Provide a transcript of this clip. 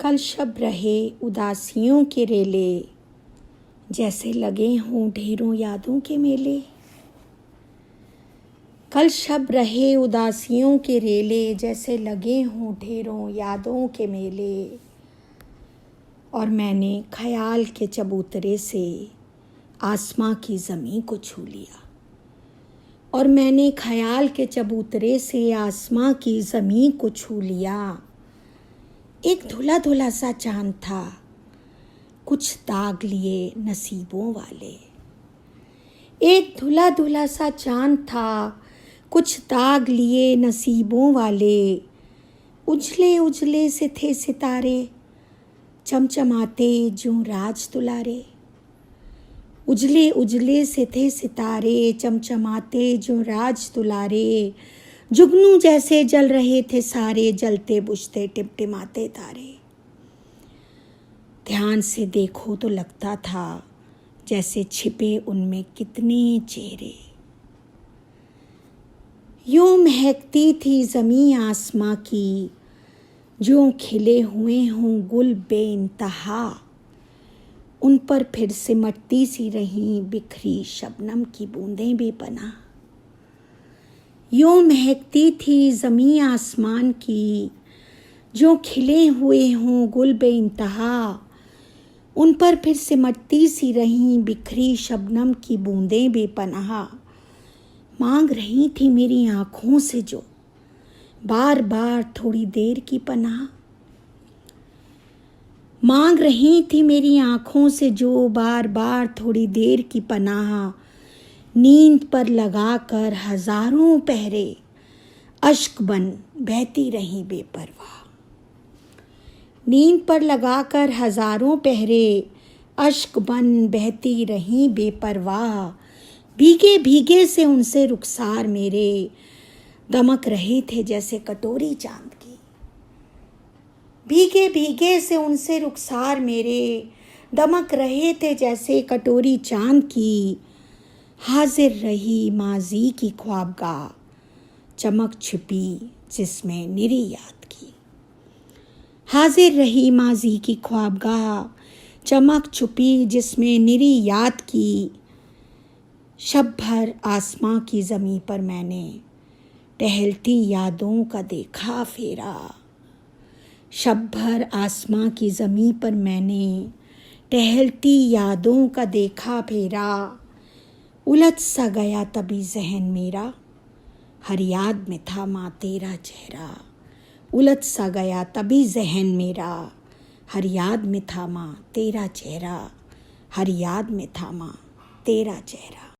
कल शब रहे उदासियों के रेले, जैसे लगे हों ढेरों यादों के मेले। कल शब रहे उदासियों के रेले, जैसे लगे हों ढेरों यादों के मेले। और मैंने ख्याल के चबूतरे से आसमां की ज़मीं को छू लिया। और मैंने ख्याल के चबूतरे से आसमां की ज़मीं को छू लिया। एक धुला धुला सा चांद था, कुछ दाग लिए नसीबों वाले। एक धुला धुला सा चांद था, कुछ दाग लिए नसीबों वाले। उजले उजले से थे सितारे, चमचमाते ज्यों राज दुलारे। उजले उजले से थे सितारे, चमचमाते ज्यों राज दुलारे। जुगनू जैसे जल रहे थे सारे, जलते बुझते टिमटिमाते तारे। ध्यान से देखो तो लगता था जैसे छिपे उनमें कितने चेहरे। यूं महकती थी ज़मीं आसमां की, जो खिले हुए हों गुल बेइंतहा। उन पर फिर सिमटती सी रहीं बिखरी शबनम की बूंदें बेपनाह। यूं महकती थी ज़मीं आसमान की, जो खिले हुए हों गुल बेइंतहा। उन पर फिर सिमटती सी रहीं बिखरी शबनम की बूंदें बेपनाह। मांग रही थी मेरी आँखों से जो बार बार थोड़ी देर की पनाह। मांग रही थी मेरी आँखों से जो बार बार थोड़ी देर की पनाह। नींद पर लगाकर हजारों पहरे, अश्क बन बहती रही बेपरवाह। नींद पर लगाकर हजारों पहरे, अश्क बन बहती रही बेपरवाह। भीगे भीगे से उनसे रुखसार मेरे, दमक रहे थे जैसे कटोरी चांद की। भीगे भीगे से उनसे रुखसार मेरे, दमक रहे थे जैसे कटोरी चांद की। हाजिर रही माजी की ख्वाबगाह, चमक छिपी जिसमें निरी याद की। हाजिर रही माजी की ख्वाबगाह, चमक छुपी जिसमें निरी याद की। शब भर आसमां की ज़मीं पर मैंने टहलती यादों का देखा फेरा। शब भर आसमां की ज़मीं पर मैंने टहलती यादों का देखा फेरा। उलझ सा गया तभी ज़हन मेरा, हर याद में था माँ तेरा चेहरा। उलझ सा गया तभी ज़हन मेरा, हर याद में था माँ तेरा चेहरा। हर याद में था माँ तेरा चेहरा।